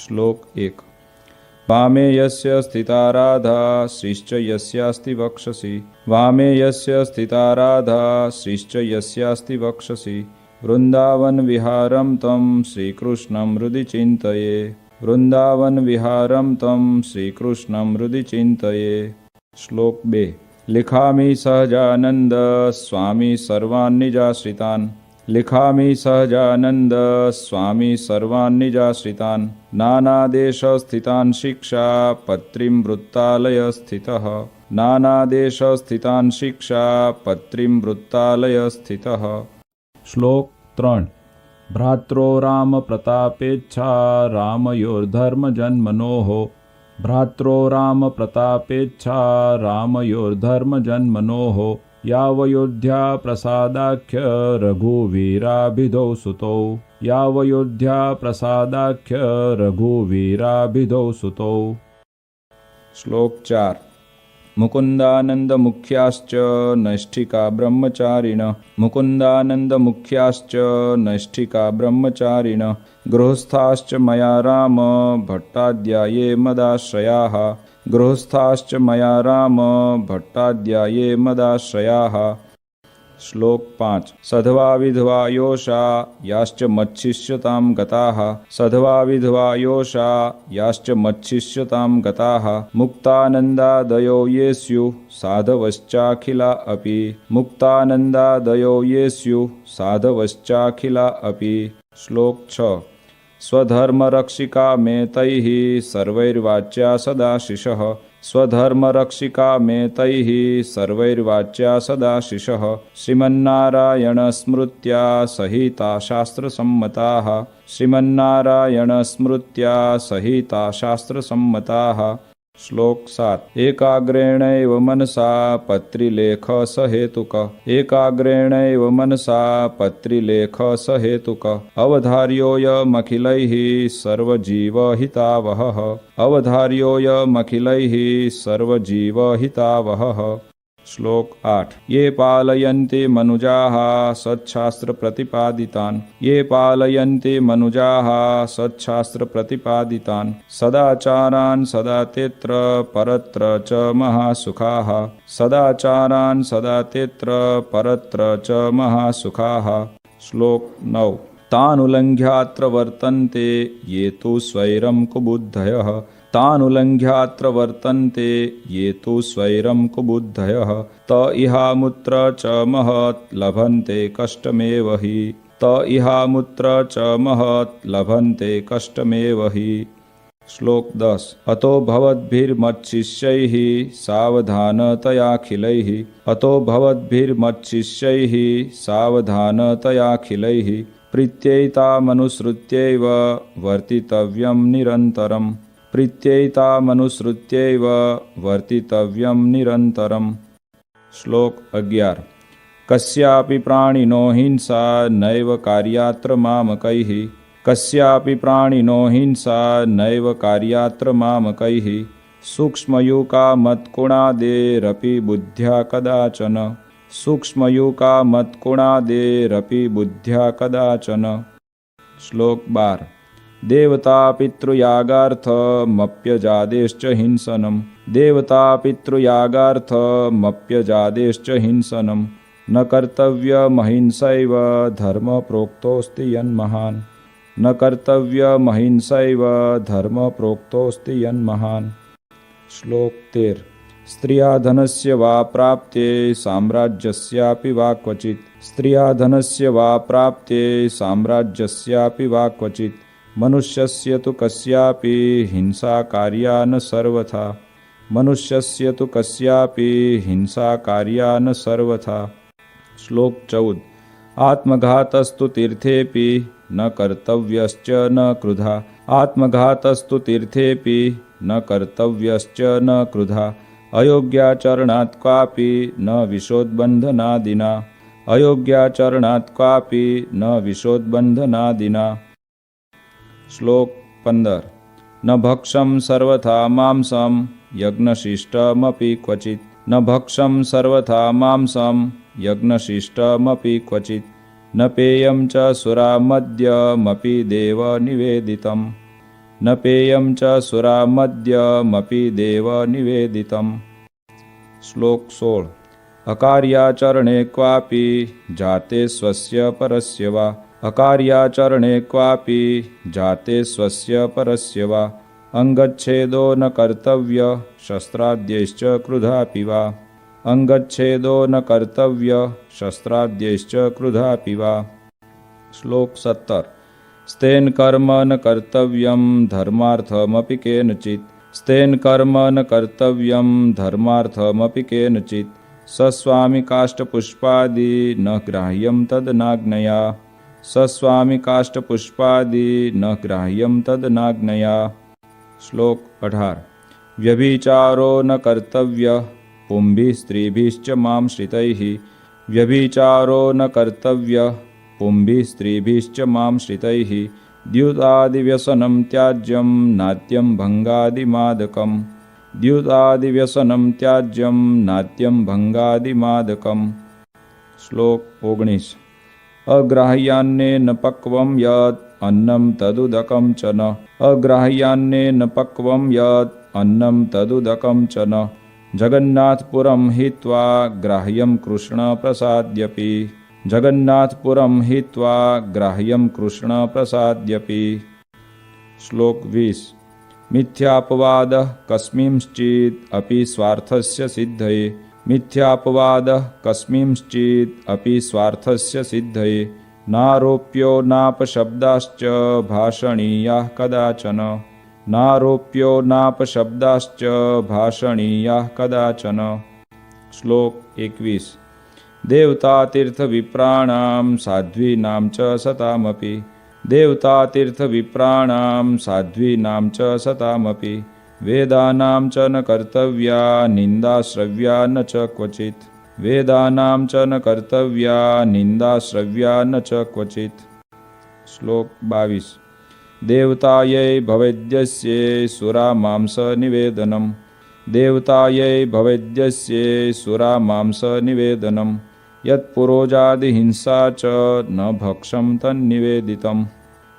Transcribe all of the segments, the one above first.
श्लोक 1। वामे यस्य स्थिता राधा श्रीश्च यस्यास्ति वक्षसि। वामे यस्य स्थिता राधा श्रीश्च यस्यास्ति वक्षसि। वृंदावन विहारं तं श्रीकृष्णं हृदि चिन्तये। वृंदावन विहारं तं श्रीकृष्णं हृदि चिन्तये। श्लोक 2। लिखामि सहजानंद स्वामी सर्वान् निजाश्रितान्। लिखामि सहजानंद स्वामी सर्वान् निजाश्रितान्। नानादेशस्थितान् शिक्षा पत्रीं वृत्तालय स्थितः। नानादेशस्थितान् शिक्षा पत्रीं वृत्तालय स्थितः। श्लोक 3। भ्रात्रो राम प्रतापेच्छा रामयोर्धर्म जन्मनोः। भ्रात्रो राम प्रतापेच्छा रामयोर्धर्म जन्मनोः। यावयोध्या प्रसादाख्य रघुवीराभिधौ सुतौ। यावयोध्या प्रसादाख्य रघुवीराभिधौ सुतौ। श्लोक 4। मुकुंदानंद मुख्याश्च नैष्ठिका ब्रह्मचारिण। मुकुंदानंद मुख्याश्च नैष्ठिका ब्रह्मचारिण। गृहस्थाश्च मया राम भट्टाध्याये मदाश्रयाः। गृहस्थाश्च मया राम भट्टाध्याये मदाश्रयाः। श्लोक 5। सधवा विधवा योषा याश्च मच्छिष्यतां गताः। सधवा विधवा योषा याश्च मच्छिष्यतां गताः। मुक्तानन्दादयो ये स्युः साधवश्चाखिला अपि। मुक्तानन्दादयो ये स्युः साधवश्चाखिला अपि। श्लोक 6। स्वधर्मरक्षिका मे तैः सर्वैर्वाच्या सदाशिषः। स्वधर्मरक्षिका मे तैः सर्वैर्वाच्या सदाशिषः। श्रीमन्नारायणस्मृत्या सहिता शास्त्रसम्मताः। श्रीमन्नारायणस्मृत्या सहिता शास्त्रसम्मताः। श्लोक 7। एकाग्रेणैव मनसा पत्रिलेख सहेतुक। एकाग्रेणैव मनसा पत्रिलेख सहेतुक। अवधार्योऽयमखिलैः सर्वजीवहितावहः। अवधार्योऽयमखिलैः सर्वजीवहितावहः। श्लोक 8। ये पालयन्ति मनुजाः सच्छास्त्र प्रतिपादितान्। ये पालयन्ति मनुजाः सच्छास्त्र प्रतिपादितान्। सदाचारान् सदा तेत्र परत्र च महासुखाः। सदाचारान् सदा तेत्र परत्र च महासुखाः। श्लोक 9। तानुलङ्घ्यात्र वर्तन्ते ये तु स्वैरं कुबुद्धयः। तानुलङ्घ्यात्र वर्तन्ते ये तु स्वैरं कुबुद्धयः। त इहामुत्र च महत् लभन्ते कष्टमेव हि। त इहामुत्र च महत् लभन्ते कष्टमेव हि। श्लोक 10। अतो भवद्भिर्मच्छिष्यैः सावधानतयाखिलैः। अतो भवद्भिर्मच्छिष्यैः सावधानतयाखिलैः। प्रीत्यैतामनुसृत्यैव वर्तितव्यं निरन्तरम्। प्रीत्यैतामनुसृत्यैव वर्तितव्यं निरन्तरम्। श्लोक 11। कस्यापि प्राणिनो हिंसा नैव कार्यात्र मामकैः। कस्यापि प्राणिनो हिंसा नैव कार्यात्र मामकैः। सूक्ष्मयूका मत्कुणादेरपि बुद्ध्या कदाचन। सूक्ष्मयूका मत्कुणादेरपि बुद्ध्या कदाचन। श्लोक 12। देवता पितृयागार्थमप्यजादेश्च हिंसनम्। देवता पितृयागार्थमप्यजादेश्च हिंसनम्। न कर्तव्यमहिंसैव धर्म प्रोक्तोऽस्ति यन्महान्। न कर्तव्यमहिंसैव धर्म प्रोक्तोऽस्ति यन्महान्। श्लोक 13। स्त्रिया धनस्य वा प्राप्ते साम्राज्यस्यापि वा क्वचित्। स्त्रिया धनस्य वा प्राप्ते साम्राज्यस्यापि वा क्वचित्। मनुष्यस्य तु कस्यापि हिंसा कार्या न सर्वथा। मनुष्यस्य तु कस्यापि हिंसा कार्या न सर्वथा। श्लोक 14। आत्मघातस्तु तीर्थेऽपि न कर्तव्यश्च न क्रुधा। आत्मघातस्तु तीर्थेऽपि न कर्तव्यश्च न क्रुधा। अयोग्याचरणात् क्वापि न विशोद्बन्धनादिना। अयोग्याचरणात् क्वापि न विशोद्बन्धनादिना। श्लोक 15। न भक्षं सर्वथा मांसं यज्ञशिष्टमपि क्वचित्। न भक्षं सर्वथा मांसं यज्ञशिष्टमपि क्वचित्। न पेयं च सुरामद्यमपि देव निवेदितम्। न पेयं च सुरामद्यमपि देवनिवेदितम्। श्लोक 16। अकार्याचरणे क्वापि जाते स्वस्य परस्य वा अकार्याचरणे क्वापि जाते स्वस्य परस्य वा अंगच्छेदो न कर्तव्य शस्त्राद्यैश्च क्रुधापि वा अंगच्छेदो न कर्तव्य शस्त्राद्यैश्च क्रुधापि वा। श्लोक 17। स्तेन कर्म न कर्तव्यं धर्मार्थमपि केनचित् स्तेन कर्म न कर्तव्यं धर्मार्थमपि केनचित् सस्वामि काष्ठपुष्पादि न ग्राह्यं तदनाज्ञया सस्वामि काष्ठपुष्पादि न ग्राह्यं तदनाज्ञया। श्लोक 18। व्यभिचारो न कर्तव्य पुंभिः स्त्रीभिश्च मां श्रितैः व्यभिचारो न कर्तव्य पुंभिः स्त्रीभिश्च मां श्रितैः द्युतादिव्यसनं त्याज्यं नात्यं भंगादिमादकम् द्युतादिव्यसनं त्याज्यं नात्यं भंगादिमादकम्। श्लोक 19। अग्राह्यान्नेन पक्वं यत् अन्नं तदुदकं च न अग्राह्यान्नेन पक्वं यत् अन्नं तदुदकं च न जगन्नाथपुरं हित्वा ग्राह्यं कृष्णप्रसाद्यपि जगन्नाथपुरं हित्वा ग्राह्यं कृष्णप्रसाद्यपि। श्लोक 20। मिथ्यापवादः कस्मिंश्चित् अपि स्वार्थस्य सिद्धये मिथ्यापवादः कस्मिंश्चित् अपि स्वार्थस्य सिद्धये नारोप्यो नापशब्दाश्च भाषणीयाः कदाचन नारोप्यो नापशब्दाश्च भाषणीयाः कदाचन। श्लोक 21। देवतातीर्थविप्राणां साध्वीनां च सतामपि देवतातीर्थविप्राणां साध्वीनां च सतामपि वेदानां च न कर्तव्या निन्दाश्रव्या न च क्वचित् वेदानां च न कर्तव्या निन्दाश्रव्या न च क्वचित्। श्लोक 22। देवतायै भवेद्यस्ये सुरामांसनिवेदनम् देवतायै भवेद्यस्ये सुरामांसनिवेदनम् यत्पुरोजादिहिंसा च न भक्षं तन्निवेदितम्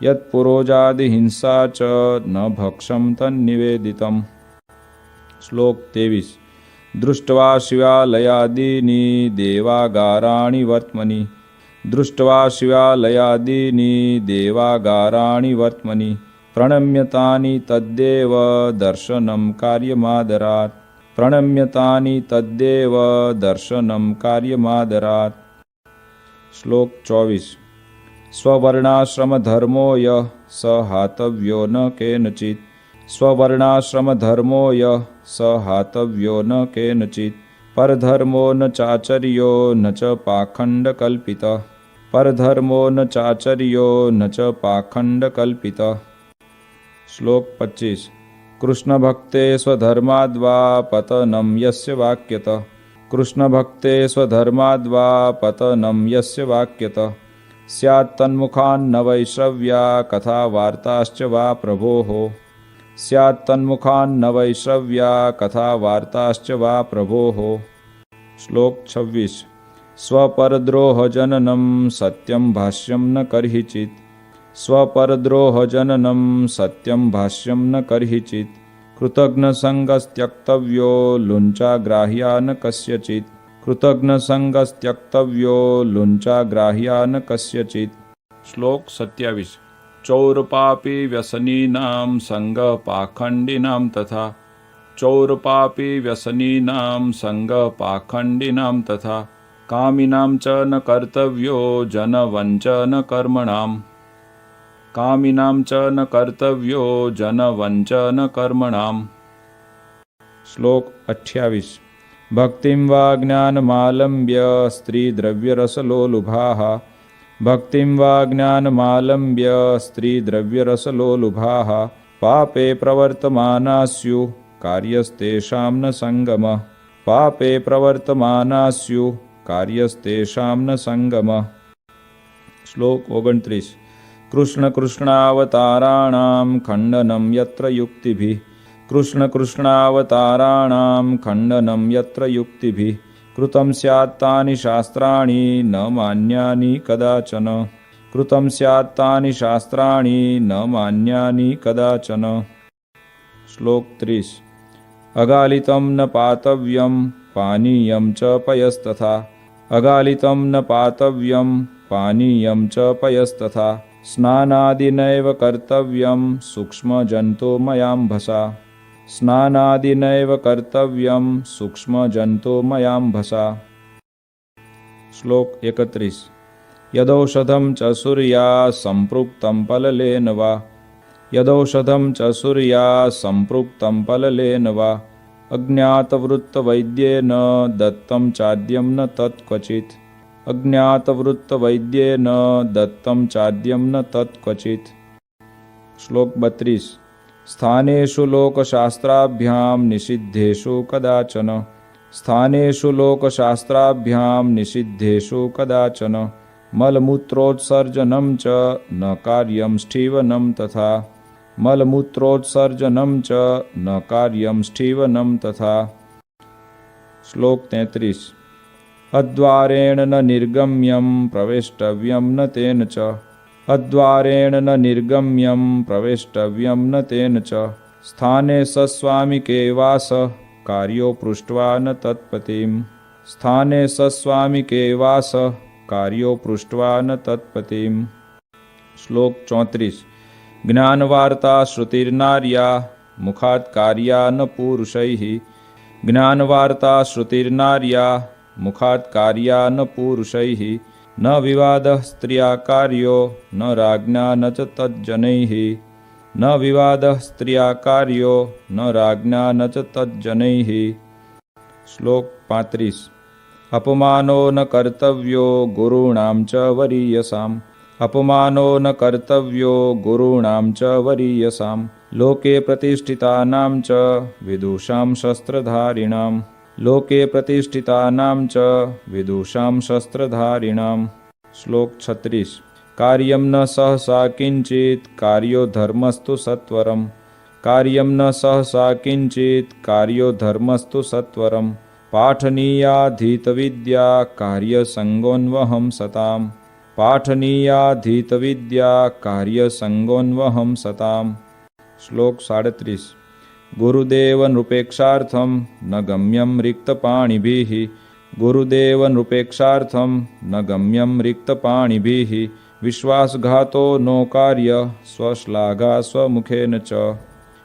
यत्पुरोजादिहिंसा च न भक्षं तन्निवेदितम्। श्लोक 23। दृष्ट्वा शिवालयादीनि देवागाराणि वर्त्मनि दृष्ट्वा शिवालयादीनि देवागाराणि वर्त्मनि प्रणम्यतानि तद्देव दर्शनं कार्यमादरात् प्रणम्यतानि तद्देव दर्शनं कार्यमादरात्। श्लोक 24। स्ववर्णाश्रमधर्मो यः स हातव्यो न केनचित् स्ववर्णाश्रमधर्मो यः स हातव्यो न केनचित् परधर्मो न चाचर्यो न च पाखण्डकल्पितः परधर्मो न चाचर्यो न च पाखण्डकल्पितः। श्लोक 25। कृष्णभक्ते स्वधर्माद्वा पतनं यस्य वाक्यतः कृष्णभक्ते स्वधर्माद्वा पतनं यस्य वाक्यतः स्यात् तन्मुखान्न वैश्रव्या कथा वार्ताश्च वा प्रभोः स्यात् तन्मुखान्न वैश्रव्या कथा वार्ताश्च वा प्रभोः। श्लोक 26। स्वपरद्रोहजननं सत्यं भाष्यं न कर्हिचित् स्वपरद्रोहजननं सत्यं भाष्यं न कर्हिचित् कृतघ्नसङ्गस्त्यक्तव्यो लुञ्चाग्राह्या न कस्यचित् कृतघ्नसङ्गस्त्यक्तव्यो लुञ्चाग्राह्या न कस्यचित्। श्लोक 27। चौरपापी व्यसनीनां संगपाखण्डिनां तथा चौरपापी व्यसनीनां संगपाखण्डिनां तथा कामिनां च न कर्तव्यो जनवञ्चन कर्मणाम् कामिनां च न कर्तव्यो जनवञ्चन कर्मणाम्। श्लोक 28। भक्तिं वा ज्ञानमालम्ब्य स्त्रीद्रव्यरसलोलुभाः भक्तिं वा ज्ञानमालम्ब्य स्त्रीद्रव्यरसलोलुभाः पापे प्रवर्तमाना स्युः कार्यस्तेषां न सङ्गमः पापे प्रवर्तमाना स्युः कार्यस्तेषां न सङ्गमः। श्लोक 29। कृष्ण कृष्णावताराणां खण्डनं यत्र युक्तिभिः कृष्ण कृष्णावताराणां खण्डनं यत्र युक्तिभिः कृतं स्यात् तानि शास्त्राणि न मान्यानि कदाचन कृतं स्यात् तानि शास्त्राणि न मान्यानि कदाचन। श्लोक 30। अगालितं न पातव्यं पानीयं च पयस्तथा। अगालितं न पातव्यं पानीयं च पयस्तथा। स्नानादिनैव कर्तव्यं सूक्ष्मजन्तुमयाम्भसा। स्नानादिनैव कर्तव्यं सूक्ष्मजन्तुमयाम्भसा। श्लोक 31। यदौषधं च सूर्या सम्पृक्तं पललेन वा। यदौषधं च सूर्या सम्पृक्तं पललेन वा। अज्ञातवृत्तवैद्येन दत्तं चाद्यं न तत्क्वचित्। अज्ञातवृत्तवैद्येन दत्तं चाद्यं न तत्क्वचित्। श्लोक 32। स्थानेषु लोकशास्त्राभ्यां निषिद्धेषु कदाचन। स्थानेषु लोकशास्त्राभ्यां निषिद्धेषु कदाचन। मलमूत्रोत्सर्जनं च न कार्यं स्ठीवनं तथा। मलमूत्रोत्सर्जनं च न कार्यं स्ठीवनं तथा। श्लोक 33। अद्वारेण न निर्गम्यं प्रवेष्टव्यं न तेन च। अद्वारेण न निर्गम्यं प्रवेष्टव्यं न तेन च। स्थाने सस्वामिके वास कार्यो पृष्ट्वा न तत्पतिम्। स्थाने सस्वामिके वास कार्यो पृष्ट्वा न तत्पतिम्। श्लोक 34। ज्ञानवार्ता श्रुतिर्नार्या मुखात् कार्या न पुरुषैः। ज्ञानवार्ता श्रुतिर्नार्या मुखात् कार्या न पुरुषैः। न विवादः स्त्रिया कार्यो न राज्ञा न च तज्जनैः। न विवादः स्त्रिया कार्यो न राज्ञा न च तज्जनैः। श्लोक 35। अपमानो न कर्तव्यो गुरूणां च वरीयसाम्। अपमानो न कर्तव्यो गुरूणां च वरीयसां। लोके प्रतिष्ठितानां च विदुषां शस्त्रधारिणां। लोके प्रतिष्ठितानां च विदुषां शस्त्रधारिणां। श्लोक 36। कार्यं न सहसा किंचित् कार्यो धर्मस्तु सत्वरम्। कार्यं न सहसा किंचित् कार्यो धर्मस्तु सत्वरम्। पाठनीयाधीतविद्या कार्यसङ्गोन्वहं सताम्। पाठनीयाधीतविद्या कार्यसङ्गोन्वहं सताम्। श्लोक 37। गुरुदेव नृपेक्षार्थं न गम्यं रिक्तपाणिभिः। गुरुदेव नृपेक्षार्थं न गम्यं रिक्तपाणिभिः। विश्वासघातो नो कार्य स्वश्लाघा स्वमुखेन च।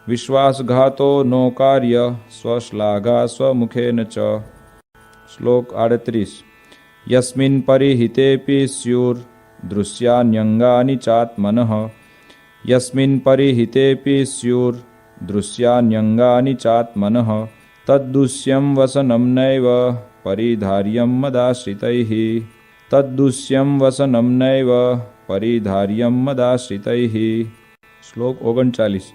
विश्वासघातो नो कार्य स्वश्लाघा स्वमुखेन च। श्लोक 38। यस्मिन् परिहितेऽपि स्युर्दृश्यान्यङ्गानि चात्मनः। यस्मिन् परिहितेऽपि स्युर्दृश्यान्यङ्गानि चात्मनः। तद्दुष्यं वसनं नैव परिधार्यं मदाश्रितैः। तद्दुष्यं वसनं नैव परिधार्यं मदाश्रितैः। श्लोक 39।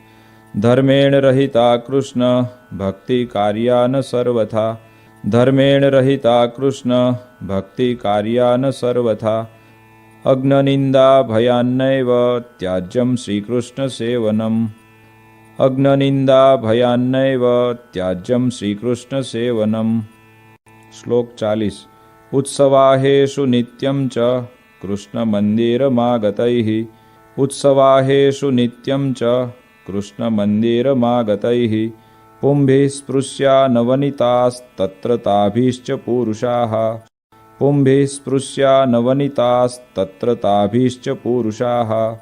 धर्मेण रहिता कृष्ण भक्ति कार्या न सर्वथा। धर्मेण रहिता कृष्ण भक्ति कार्या न सर्वथा। अग्ननिंदा भयान्नैव त्याज्यं श्रीकृष्ण सेवनम्। अग्ननिंदा भयान्नैव त्याज्यं श्रीकृष्ण सेवनम्। श्लोक 40। उत्सवाहेषु नित्यं च कृष्णमन्दिरमागतैः। उत्सवाहेषु नित्यं च कृष्णमन्दिरमागतैः। पुंभिः स्पृश्या नवनीतास्तत्र ताभिश्च पुरुषाः। पुंभिः स्पृश्या नवनीतास्तत्र ताभिश्च पुरुषाः।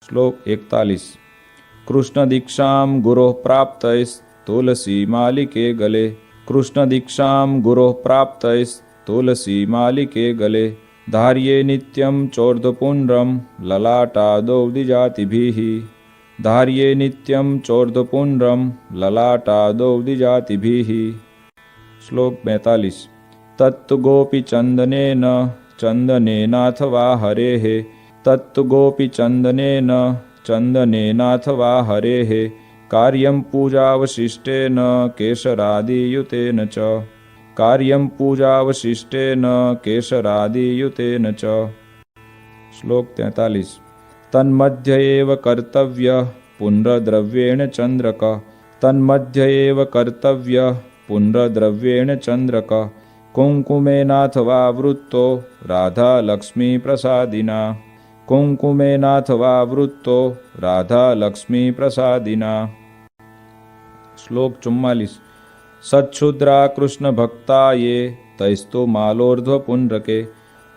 श्लोक 41। कृष्णदीक्षां गुरोः प्राप्तैस्तुलसी मालिके गले। कृष्णदीक्षां गुरोः प्राप्तैस्तुलसी मालिके गले। धार्ये नित्यं चोर्ध्वपुण्ड्रं ललाटादौ द्विजातिभिः। धार्ये नित्यं चोर्ध्वपुण्ड्रं ललाटादौ द्विजातिभिः। श्लोक 42। तत्तु गोपीचन्दनेन चन्दनेनाथवा हरेः। तत्तु गोपीचन्दनेन चन्दनेनाथवा हरेः। कार्यं पूजावशिष्टेन केशरादियुतेन च। कार्यं पूजावशिष्टेन केशरादियुतेन च। श्लोक 43। तन्मध्य एव कर्तव्यः पुण्ड्रद्रव्येण चन्द्रक। तन्मध्य एव कर्तव्यः पुण्ड्रद्रव्येण चन्द्रक। कुङ्कुमेनाथवा वृत्तो राधा लक्ष्मी प्रसादिना। कुङ्कुमेनाथवा वृत्तो राधा लक्ष्मी प्रसादिना। श्लोक 44। सच्छुद्रा कृष्ण भक्ता ये तैस्तु मालोर्ध्व पुण्ड्रके।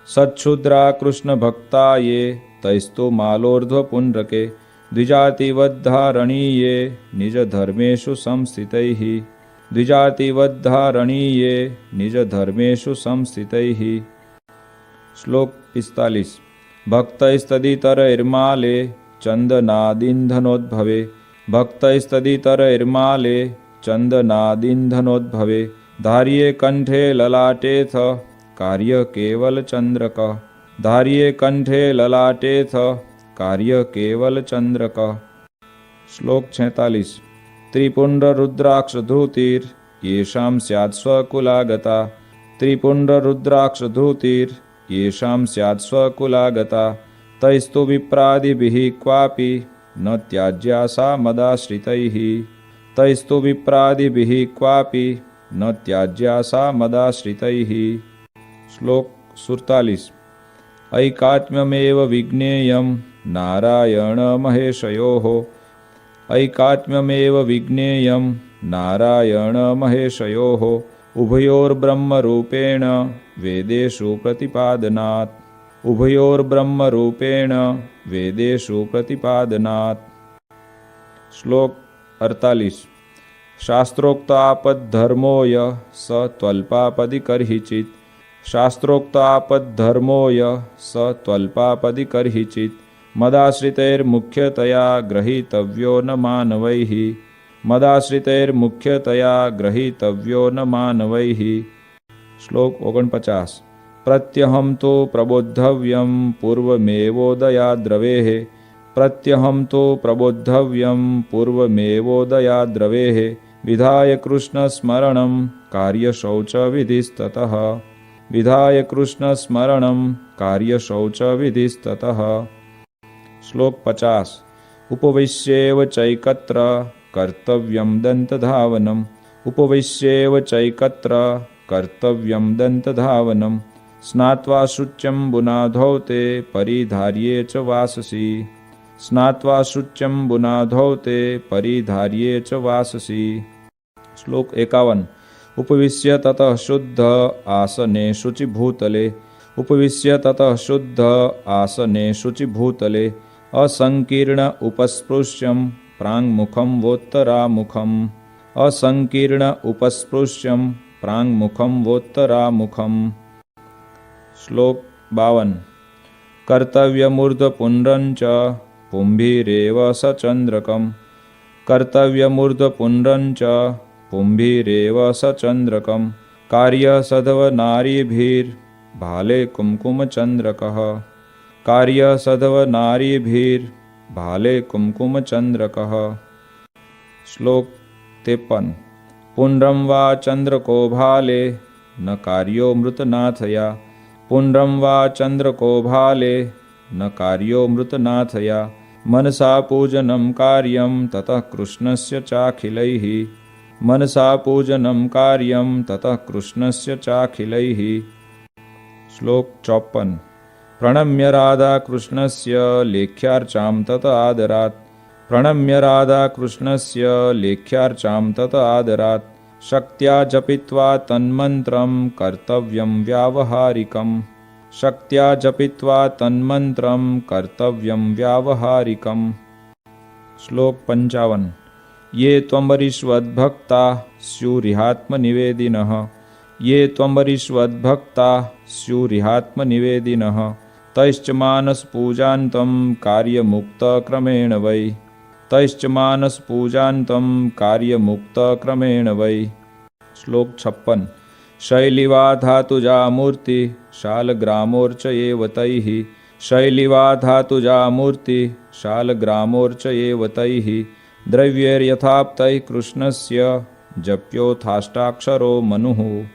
सच्छुद्रा कृष्ण भक्ता ये तैस्तु मालोर्ध्व पुण्ड्रके। द्विजातिवद्धारणीये निज धर्मेषु संस्थितैः। द्विजातिवद्धारणीये निज धर्मेषु संस्थितैः। श्लोक 45। भक्तैस्तदितरैर्माले चन्दनादिन्धनोद्भवे। भक्तैस्तदितरैर्माले चन्दनादिन्धनोद्भवे। धार्ये कंठे ललाटेथ कार्य केवल चंद्रक। धार्ये कंठे ललाटेथ कार्य केवल चंद्रक। श्लोक 46। त्रिपुंड्र रुद्राक्ष धृतिर येषां स्यात् स्वकुलागता। त्रिपुंड्र रुद्राक्ष धृतिर येषां स्यात् स्वकुलागता। तैस्तु विप्रादिभिः क्वापि न त्याज्या सा मदाश्रितैः। तैस्तु विप्रादिभिः क्वापि न त्याज्या सा मदाश्रितैः। श्लोक 47। ऐकात्म्यमेव विज्ञेयं नारायण महेशयोः। ऐकात्म्यमेव विज्ञेयं नारायण महेशयोः। उभयोर्ब्रह्मरूपेण वेदेषु प्रतिपादनात्। उभयोर्ब्रह्मरूपेण वेदेषु प्रतिपादनात्। श्लोक 48। शास्त्रोक्तापद्धर्मो यः स त्वल्पापदिकर्हिचित्। शास्त्रोक्तापद्धर्मो यः स त्वल्पापदिकर्हिचित्। मदाश्रितैर्मुख्यतया ग्रहीतव्यो न मानवैः। मदाश्रितैर्मुख्यतया ग्रहीतव्यो न मानवैः। श्लोक 49। प्रत्यहं तो प्रबोद्धव्यं पूर्वमेवोदयाद्रवेः। प्रत्यहं तो प्रबोद्धव्यं पूर्वमेवोदयाद्रवेः। विधाय कृष्णस्मरणं कार्यशौचविधिस्ततः। विधाय कृष्णस्मरणं कार्यशौचविधिस्ततः। श्लोक 50। उपविश्येव चैकत्र कर्तव्यं दन्तधावनम्। उपविश्येव चैकत्र कर्तव्यं दन्तधावनम्। स्नात्वा शुच्यम्बुनाधौ ते परिधार्ये च वाससि। स्नात्वा शुच्यम्बुनाधौ ते परिधार्ये च वाससि। श्लोक 51। उपविश्य ततः शुद्ध आसने शुचिभूतले। उपविश्य ततः शुद्ध आसने शुचिभूतले। असंकीर्ण उपस्पृश्यं प्राङ्मुखं वोत्तरामुखम्। असंकीर्ण उपस्पृश्यं प्राङ्मुखं वोत्तरामुखम्। श्लोक 52। कर्तव्यमूर्ध्वपुण्ड्रं च पुंभिरेव सचन्द्रकम्। कर्तव्यमूर्ध्वपुण्ड्रं च पुंभिरेव सचन्द्रकम्। कार्यसधवनारीभिर्भाले कुङ्कुमचन्द्रकः। कार्यसधवनारीभिर्भाले कुङ्कुमचन्द्रकः। श्लोक 53। पुण्ड्रं वा चन्द्रको भाले न कार्यो मृतनाथया। पुण्ड्रं वा चन्द्रको भाले न कार्यो मृतनाथया। मनसा पूजनं कार्यं ततः कृष्णस्य चाखिलैः। मनसा पूजनं कार्यं ततः कृष्णस्य चाखिलैः। श्लोक 54। प्रणम्य राधा कृष्णस्य लेख्यार्चां तत आदरात्। प्रणम्य राधा कृष्णस्य लेख्यार्चां तत आदरात्। शक्त्या जपित्वा तन्मन्त्रं कर्तव्यं व्यावहारिकम्। शक्त्या जपित्वा तन्मन्त्रं कर्तव्यं व्यावहारिकम्। श्लोक 55। ये त्वम्बरीष्वद्भक्ता स्युरिहात्मनिवेदिनः। ये त्वम्बरीष्वद्भक्ता स्युरिहात्मनिवेदिनः। तैश्च मानसपूजान्तं कार्यमुक्तक्रमेण वै। तैश्च मानसपूजान्तं कार्यमुक्तक्रमेण वै। श्लोक 56। शैलिवा धातुजा मूर्ति शालग्रामोर्चयेव तैः। शैलिवा धातुजा मूर्ति शालग्रामोर्चयेव तैः। द्रव्यैर्यथाप्तैः कृष्णस्य जप्योथाष्टाक्षरो मनुः।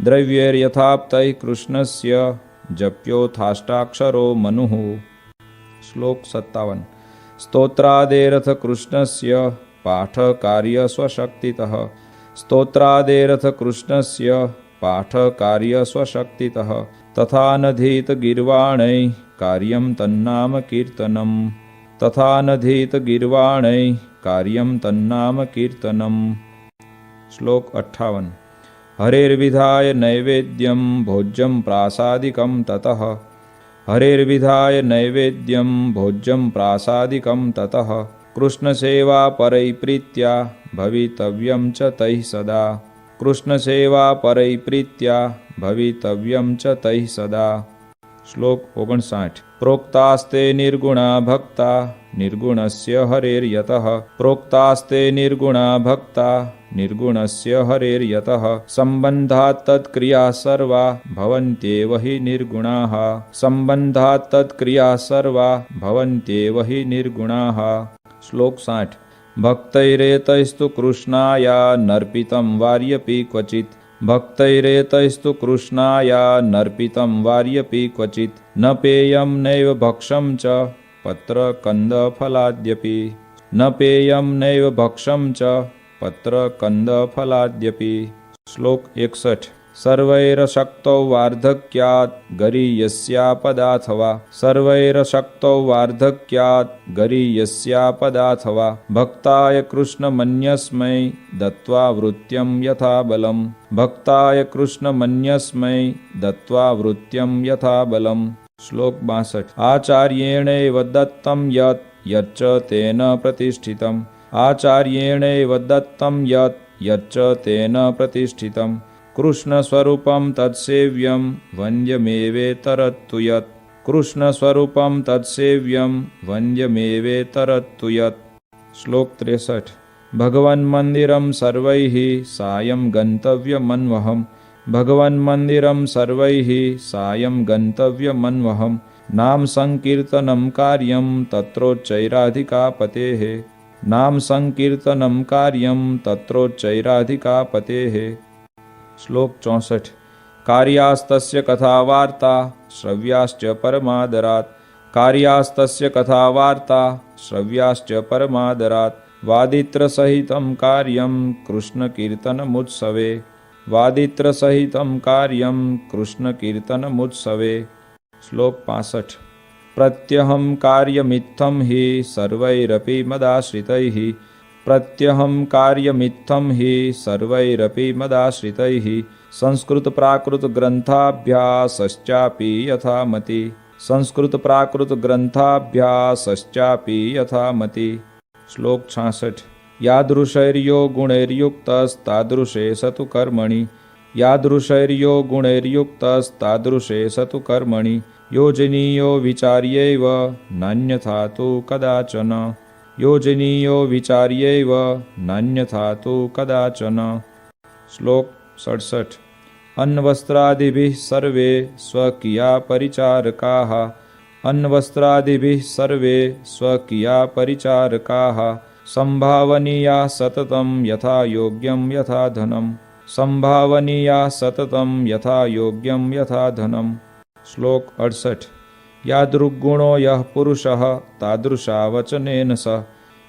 द्रव्यैर्यथाप्तैः कृष्णस्य जप्योथाष्टाक्षरो मनुः। श्लोक 57। स्तोत्रादेरथ कृष्णस्य पाठकार्य स्वशक्तितः। स्तोत्रादेरथ कृष्णस्य पाठकार्य स्वशक्तितः। तथा नधीत गिर्वाणैः कार्यं तन्नाम कीर्तनम् तथा नधीत गीर्वाणै कार्यं तन्नाम कीर्तनम्। श्लोक 58। हरेर्विधाय नैवेद्यं भोज्यं प्रासादिकं ततः हरेर्विधाय नैवेद्यं भोज्यं प्रासादिकं ततः कृष्णसेवा परैप्रीत्या भवितव्यं च तैः सदा कृष्णसेवा परैप्रीत्या भवितव्यं च तैः सदा। श्लोक 59। प्रोक्तास्ते निर्गुणा भक्ता निर्गुणस्य हरेर्यतः प्रोक्तास्ते निर्गुणा भक्ता निर्गुणस्य हरेर्यतः सम्बन्धात् तत्क्रियाः सर्वा भवन्त्येव हि निर्गुणाः सम्बन्धात् तत्क्रियाः सर्वा भवन्त्येव हि निर्गुणाः। श्लोक 60। भक्तैरेतैस्तु कृष्णाया नर्पितं वार्यपि क्वचित् भक्तैरेतैस्तु कृष्णाया नर्पितं वार्यपि क्वचित् न पेयं नैव भक्षं च पत्रकन्दफलाद्यपि न पेयं नैव भक्षं च पत्रकन्दफलाद्यपि। श्लोक 61। सर्वैरशक्तौ वार्धक्यात् गरीयस्यापदाथवा सर्वैरशक्तौ वार्धक्यात् गरीयस्यापदाथवा भक्ताय कृष्णमन्यस्मै दत्त्वा वृत्त्यं यथा बलम् भक्ताय कृष्णमन्यस्मै दत्त्वा वृत्त्यं यथा बलम्। श्लोक 62। आचार्येणैव दत्तं यत् यच्च तेन प्रतिष्ठितम् आचार्येणैव दत्तं यत् यच्च तेन प्रतिष्ठितम् कृष्णस्वरूपं तत्सेव्यं वन्द्यमेवेतरत्तु यत् कृष्णस्वरूपं तत्सेव्यं वन्द्यमेवेतरत्तु यत्। श्लोक 63। भगवन्मन्दिरं सर्वैः सायं गन्तव्यमन्वहम् भगवन्मन्दिरं सर्वैः सायं गन्तव्यमन्वहम् नाम संकीर्तनं कार्यं तत्रोच्चैराधिकापतेः नाम संकीर्तनं कार्यं तत्रोच्चैराधिकापतेः। श्लोक 64। कार्यास्तस्य कथावार्ता श्रव्याश्च परमादरात् कार्यास्तस्य कथावार्ता श्रव्याश्च परमादरात् वादित्रसहितं कार्यं कृष्णकीर्तनमुत्सवे वादित्रसहितं कार्यं कृष्णकीर्तनमुत्सवे। श्लोक 65। प्रत्यहं कार्यमित्थं हि सर्वैरपि मदाश्रितैः प्रत्यहं कार्यमित्थं हि सर्वैरपि मदाश्रितैः संस्कृतप्राकृतग्रन्थाभ्यासश्चापि यथामति संस्कृतप्राकृतग्रन्थाभ्यासश्चापि यथामति। श्लोक 66। यादृशैर्यो गुणैर्युक्तस्तादृशे स तु कर्मणि यादृशैर्यो गुणैर्युक्तस्तादृशे स तु कर्मणि योजनीयो विचार्यैव नान्यथा तु कदाचन योजनीयो विचार्यैव नान्यथा तु कदाचन। श्लोक 67। अन्नवस्त्रादिभिः सर्वे स्वकीया परिचारकाः अन्नवस्त्रादिभिः सर्वे स्वकीया परिचारकाः संभावनीया सततं यथा योग्यं यथा धनं संभावनीया सततं यथा योग्यं यथा धनं। श्लोक 68। यादृग्गुणो यः पुरुषः तादृशा वचनेन स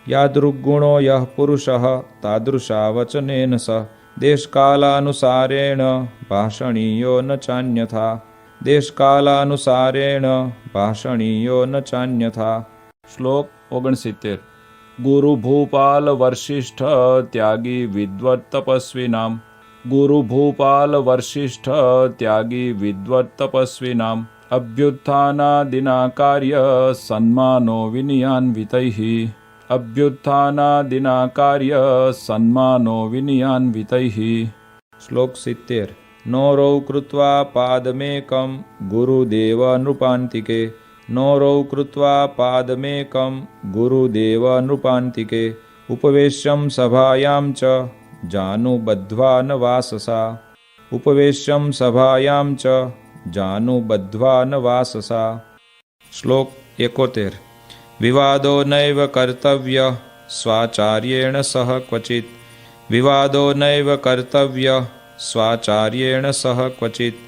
यादृग्गुणो यः पुरुषः तादृशा वचनेन स देशकालानुसारेण भाषणीयो न चान्यथा देशकालानुसारेण भाषणीयो न चान्यथा। श्लोक 69। गुरुभूपाल वशिष्ठ त्यागी विद्वत् तपस्विनाम् गुरुभूपाल वशिष्ठ त्यागी विद्वत् तपस्विनाम् अभ्युत्थानादिना कार्य सन्मानो विनयान्वितैः अभ्युत्थानादिना कार्य सन्मानो विनयान्वितैः। श्लोक 70। नौरौ कृत्वा पादमेकं गुरुदेव नृपान्तिके नौरौ कृत्वा पादमेकं गुरुदेव नृपान्तिके उपवेश्यं सभायां च जानुबद्ध्वा न वाससा उपवेश्यं सभायां च जानुबद्ध्वा न वाससा। श्लोक 71। विवादो नैव कर्तव्यः स्वाचार्येण सह क्वचित् विवादो नैव कर्तव्यः स्वाचार्येण सह क्वचित्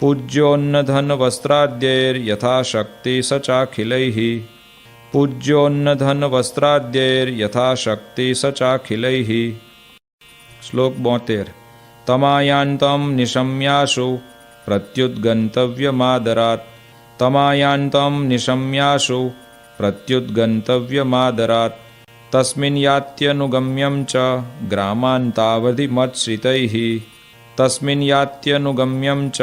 पूज्योन्नधनवस्त्राद्यैर्यथाशक्ति स चाखिलैः पूज्योन्नधनवस्त्राद्यैर्यथाशक्ति स चाखिलैः। श्लोक 72। तमायान्तं निशम्याशु प्रत्युद्गन्तव्यमादरात् तमायान्तं निशम्याशु प्रत्युद्गन्तव्यमादरात् तस्मिन् यात्यनुगम्यं च ग्रामान्तावधिमत्श्रितैः तस्मिन् यात्यनुगम्यं च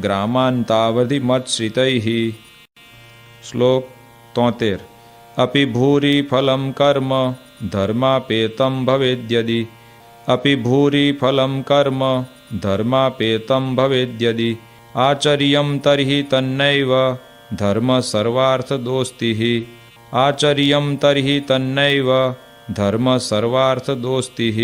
ग्रामान्तावधिमत्श्रितैः। श्लोक 73। अपि भूरि फलं कर्म धर्मापेतं भवेद्यदि अपि भूरि फलं कर्म धर्मापेतं भवेद्यदि आचर्यं तर्हि तन्नैव धर्म सर्वार्थदोस्तिः आचर्यं तर्हि तन्नैव धर्म सर्वार्थदोस्तिः।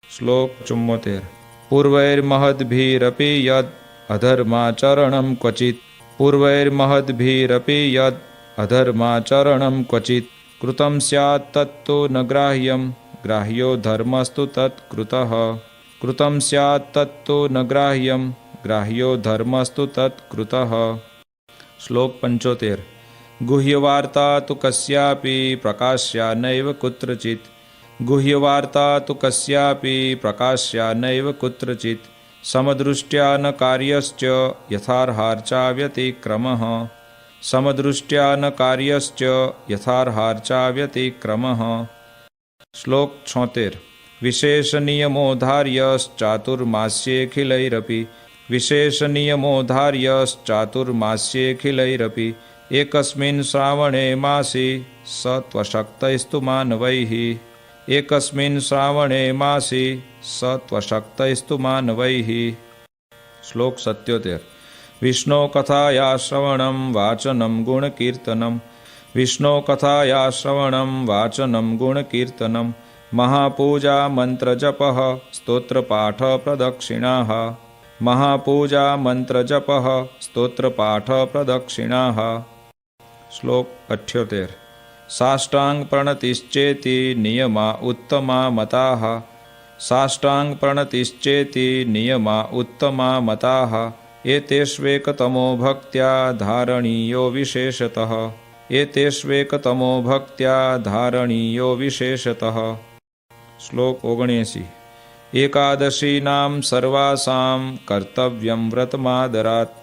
श्लोक 74। पूर्वैर्महद्भिरपि यद् अधर्माचरणं क्वचित् पूर्वैर्महद्भिरपि यद् अधर्माचरणं क्वचित् कृतं स्यात् तत्तु न ग्राह्यं ग्राह्यो धर्मस्तु तत्कृतः कृतं स्यात् तत्तु न ग्राह्यं ग्राह्यो धर्मस्तु तत्कृतः। श्लोक 75। गुह्यवार्ता तु कस्यापि प्रकाश्या नैव कुत्रचित् गुह्यवार्ता तु कस्यापि प्रकाश्या नैव कुत्रचित् समदृष्ट्या न कार्यश्च यथार्हार्चा व्यतिक्रमः समदृष्ट्या न कार्यश्च यथार्हार्चा व्यतिक्रमः। श्लोक 76। विशेषनियमोधार्यश्चातुर्मास्येऽखिलैरपि विशेषनियमोधार्यश्चातुर्मास्येऽखिलैरपि एकस्मिन् श्रावणे मासि स त्वशक्तैस्तु मानवैः एकस्मिन् श्रावणे मासि स त्वशक्तैस्तु मानवैः। श्लोक 77। विष्णो कथाया श्रवणं वाचनं गुणकीर्तनं विष्णो कथाया श्रवणं वाचनं गुणकीर्तनं महापूजा मंत्रजपः स्तोत्रपाठ प्रदक्षिणाः महापूजा मंत्रजपः स्तोत्रपाठ प्रदक्षिणाः। श्लोक 78। साष्टांग प्रणतिश्चेति नियमा उत्तमा मताः साष्टांग प्रणतिश्चेति नियमा उत्तमा मताः एतेष्वेकतमो भक्त्या धारणीयो विशेषतः एतेष्वेकतमो भक्त्या धारणीयो विशेषतः। श्लोक 79। एकादशीनां सर्वासां कर्तव्यं व्रतमादरात्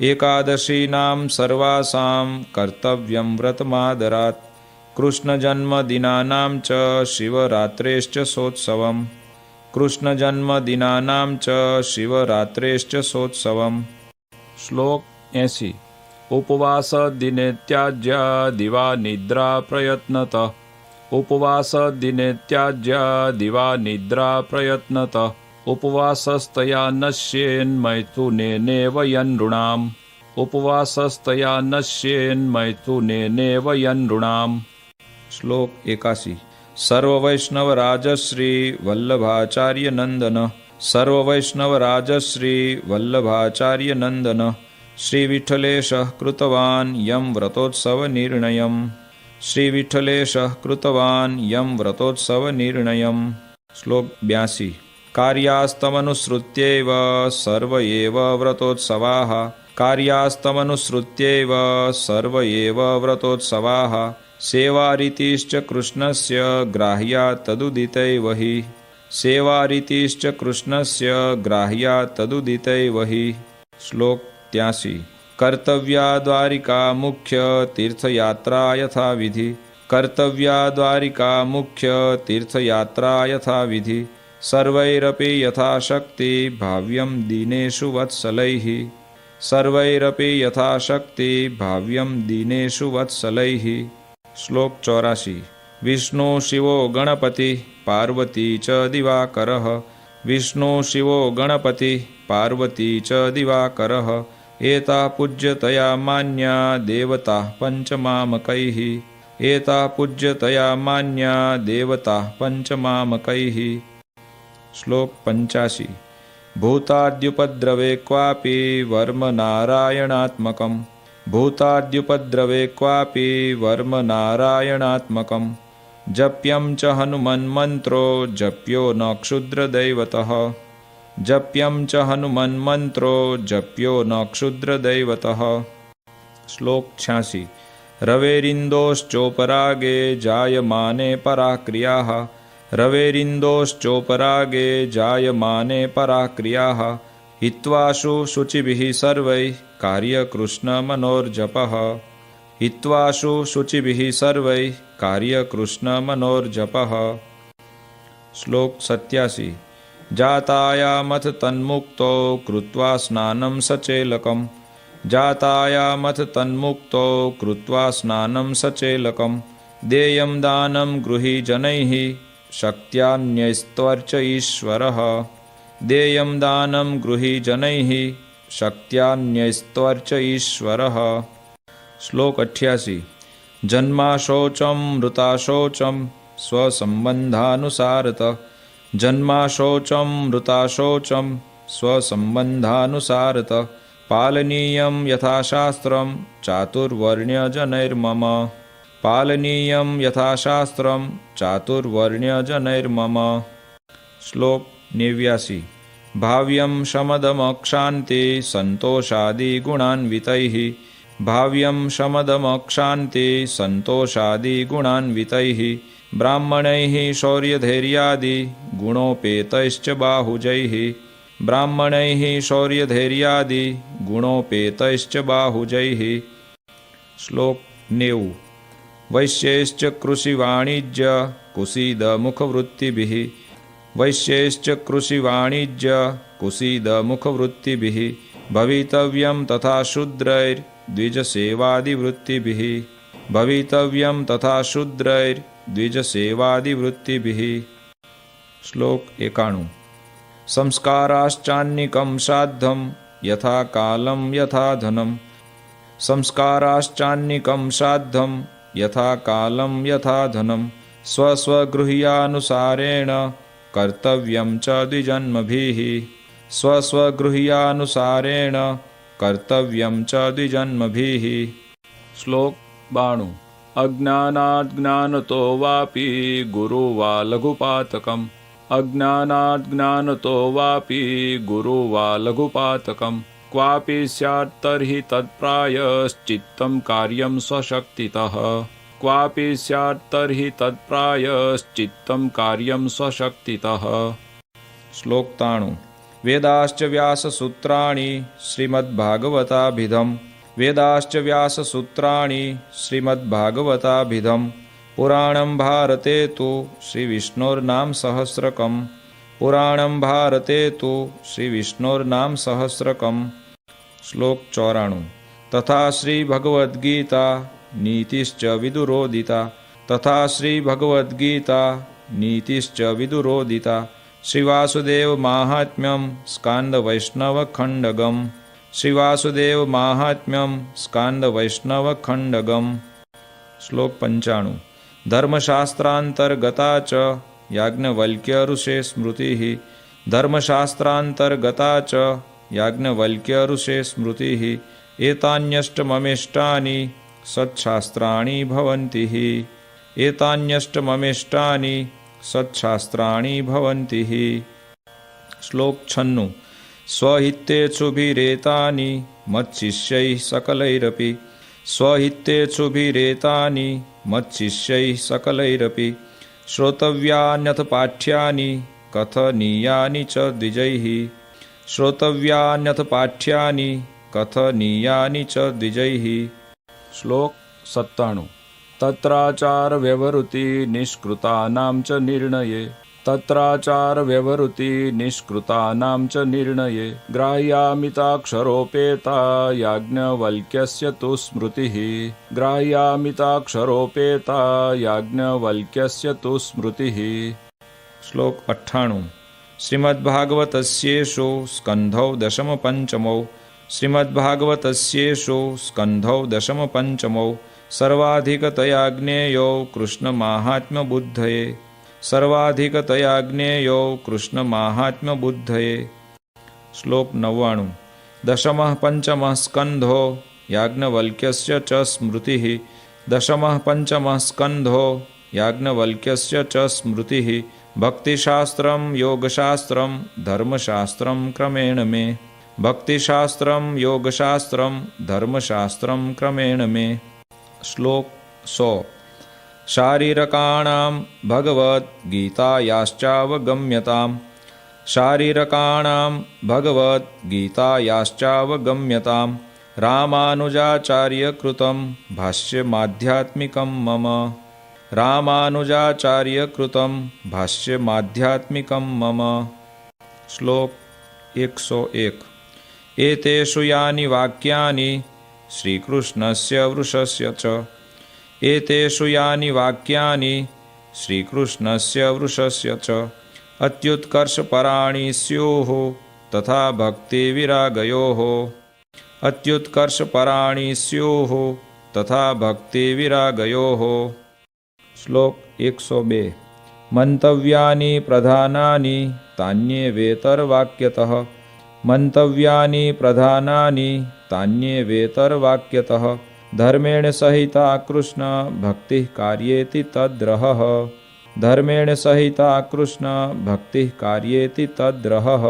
एकादशीनां सर्वासां कर्तव्यं व्रतमादरात् कृष्णजन्मदिनानां च शिवरात्रेश्च सोत्सवम् कृष्णजन्मदिनानां च शिवरात्रेश्च सोत्सवम्। श्लोक 80। उपवास दिने त्याज्या दिवा निद्रा प्रयत्नतः उपवास दिने त्याज्या दिवा निद्रा प्रयत्नतः उपवासस्तया नश्येन्मैथुनेनेव यनृणाम् उपवासस्तया नश्येन्मैथुनेनेव यनृणाम्। श्लोक 81। सर्ववैष्णवराजश्री वल्लभाचार्य नंदन सर्ववैष्णवराजश्री वल्लभाचार्य नंदन श्रीविठ्ठलेशः कृतवान् यं व्रतोत्सवनिर्णयम् श्रीविठ्ठलेशः कृतवान् यं व्रतोत्सवनिर्णयम्। श्लोक 82। कार्यास्तमनुसृत्यैव सर्व एव व्रतोत्सवाः कार्यास्तमनुसृत्यैव सर्व एव व्रतोत्सवाः सेवारीतिश्च कृष्णस्य ग्राह्या तदुदितैव हि सेवारीतिश्च कृष्णस्य ग्राह्या तदुदितैव हि। श्लोक 83। कर्तव्या द्वारिका मुख्य तीर्थयात्रा यथा विधि कर्तव्या द्वारिका मुख्य तीर्थयात्रा यथा विधि सर्वैरपि यथाशक्ति भाव्यं दीनेषु वत्सलैः सर्वैरपि यथाशक्ति भाव्यं दीनेषु वत्सलैः। श्लोक 84। विष्णु शिवो गणपति पार्वती च दिवाकरः विष्णु शिवो गणपति पार्वती च दिवाकरः एता पूज्यतया मान्या देवता पंचमामकैः एता पूज्यतया मान्या देवता पंचमामकैः। श्लोक 85। भूताद्युपद्रवे क्वापि वर्म नारायणात्मकम् भूताद्युपद्रवे क्वापि वर्म नारायणात्मकम् जप्यं च हनुमन्मन्त्रो जप्यो न क्षुद्रदैवतः जप्यं च हनुमन्मन्त्रो जप्यो न क्षुद्रदैवतः। श्लोक 86। रवेरिन्दोश्चोपरागे जायमाने पराक्रियाः रवेरिन्दोश्चोपरागे जायमाने पराक्रियाः हित्वाशु शुचिभिः सर्वैः कार्यकृष्णमनोर्जपः हित्वाशु शुचिभिः सर्वैः कार्यकृष्णमनोर्जपः। श्लोक 87। जातायामथ तन्मुक्तो कृत्वा स्नानं सचेलकम् जातायामथ तन्मुक्तो कृत्वा स्नानं सचेलकम् देयं दानं गृही जनैः शक्त्यान्यस्त्वर्च ईश्वरः देयं दानं गृही जनैः शक्त्यान्यस्त्वर्च ईश्वरः। श्लोक 88। जन्माशोचं मृताशोचं स्वसंबंधानुसारतः जन्माशोचं मृताशोचं स्वसंबंधानुसारतः पालनीयं यथाशास्त्रं चातुर्वर्ण्यजनैर्मम पालनीयं यथाशास्त्रं चातुर्वर्ण्यजनैर्मम। श्लोक 89। भाव्यं शमदमक्षान्ति सन्तोषादिगुणान्वितैः भाव्यं शमदमक्षान्ति सन्तोषादिगुणान्वितैः ब्राह्मणैः शौर्यधैर्यादि गुणोपेतैश्च बाहुजैः ब्राह्मणैः शौर्यधैर्यादि गुणोपेतैश्च बाहुजैः। श्लोक 90। वैश्यैश्च कृषिवाणिज्य कुसीदमुखवृत्तिभिः वैश्यैश्च कृषिवाणिज्य कुसीदमुखवृत्तिभिः भवितव्यं तथा शूद्रैर्द्विजसेवादिवृत्तिभिः भवितव्यं तथा शूद्रैर्द्विजसेवादिवृत्तिभिः। श्लोक 91। संस्काराश्चान्निकं साद्धं यथा कालं यथा धनं संस्काराश्चान्निकं साद्धं यथा कालं यथा धनं स्वस्वगृह्यानुसारेण कर्तव्यं च द्विजन्मभिः स्वस्वगृह्यानुसारेण कर्तव्यं च द्विजन्मभिः। श्लोक 92। अज्ञानात् ज्ञानतो वापि गुरु वा लघुपातकम् अज्ञानात् ज्ञानतो वापि गुरु वा लघुपातकम् क्वापि स्यात् तर्हि तत्प्रायश्चित्तं कार्यं स्वशक्तितः क्वापि स्यात् तर्हि तत्प्रायश्चित्तं कार्यं स्वशक्तितः। श्लोक 93। वेदाश्च व्याससूत्राणि श्रीमद्भागवताभिधम् वेदाश्च व्याससूत्राणि श्रीमद्भागवताभिधम् पुराणं भारते तु श्रीविष्णोर्नाम सहस्रकम् पुराणं भारते तु श्रीविष्णोर्नाम सहस्रकम्। श्लोक 94। तथा श्रीभगवद्गीता नीतिश्च विदुरोदिता तथा श्रीभगवद्गीता नीतिश्च विदुरोदिता श्रीवासुदेव माहात्म्यं स्कान्दवैष्णवखण्डगम् श्रीवासुदेव माहात्म्यं स्कान्दवैष्णवखण्डगम्। श्लोक 95। धर्मशास्त्रान्तर्गता च याज्ञवल्क्य स्मृतिः धर्मशास्त्रान्तर्गता च याज्ञवल्क्य स्मृतिः एतान्यष्टममिष्टानि सत्शास्त्राणि भवन्ति एतान्यष्टममिष्टानि सत्शास्त्राणि भवन्ति। श्लोक 96। स्वहितेच्छुभिरेतानि मच्शिष्यैः सकलैरपि स्वहितेच्छुभिरेतानि मच्शिष्यैः सकलैरपि श्रोतव्यान्यथ पाठ्यानि कथनीयानि च द्विजैः श्रोतव्यान्यथ पाठ्यानि कथनीयानि च द्विजैः। श्लोक 97। तत्राचार व्यवहृति निष्कृतानां च निर्णये तत्राचार व्यवहृति निष्कृतानां च निर्णये ग्राह्यामिताक्षरोपेता याज्ञवल्क्यस्य तु स्मृतिः ग्राह्यामिताक्षरोपेता याज्ञवल्क्यस्य तु स्मृतिः। श्लोक 98। श्रीमद्भागवतस्येषु स्कन्धौ दशमपञ्चमौ श्रीमद्भागवतस्येषु स्कन्धौ दशमपञ्चमौ सर्वाधिकतया ज्ञेयो कृष्णमाहात्म्यबुद्धये सर्वाधिकतया ज्ञेयो कृष्णमाहात्म्यबुद्धये। श्लोक 99। दशमः पंचमः स्कन्धो याज्ञवल्क्यस्य च स्मृतिः दशमः पंचमः स्कन्धो याज्ञवल्क्यस्य च स्मृतिः भक्तिशास्त्रं योगशास्त्रं धर्मशास्त्रं क्रमेण मे भक्तिशास्त्रं योगशास्त्रं धर्मशास्त्रं क्रमेण मे। श्लोक 100। शारीरकाणां भगवद्गीतायाश्चावगम्यताम् शारीरकाणां भगवद्गीतायाश्चावगम्यतां रामानुजाचार्यकृतं भाष्यमाध्यात्मिकं मम रामानुजाचार्यकृतं भाष्यमाध्यात्मिकं मम। श्लोक 101। एतेषु यानि वाक्यानि श्रीकृष्णस्य वृषस्य च एतेषु यानि वाक्यानि श्रीकृष्णस्य वृषस्य च अत्युत्कर्षपराणि स्युः तथा भक्तिविरागयोः अत्युत्कर्षपराणि स्युः तथा भक्तिविरागयोः। श्लोक 102। मंतव्यानि प्रधानानि तान्येवेतरवाक्यतः मंतव्यानि प्रधानानि तान्येवेतरवाक्यतः धर्मेण सहिता कृष्ण भक्तिः कार्येति तद्रहः धर्मेण सहिता कृष्ण भक्तिः कार्येति तद्रहः।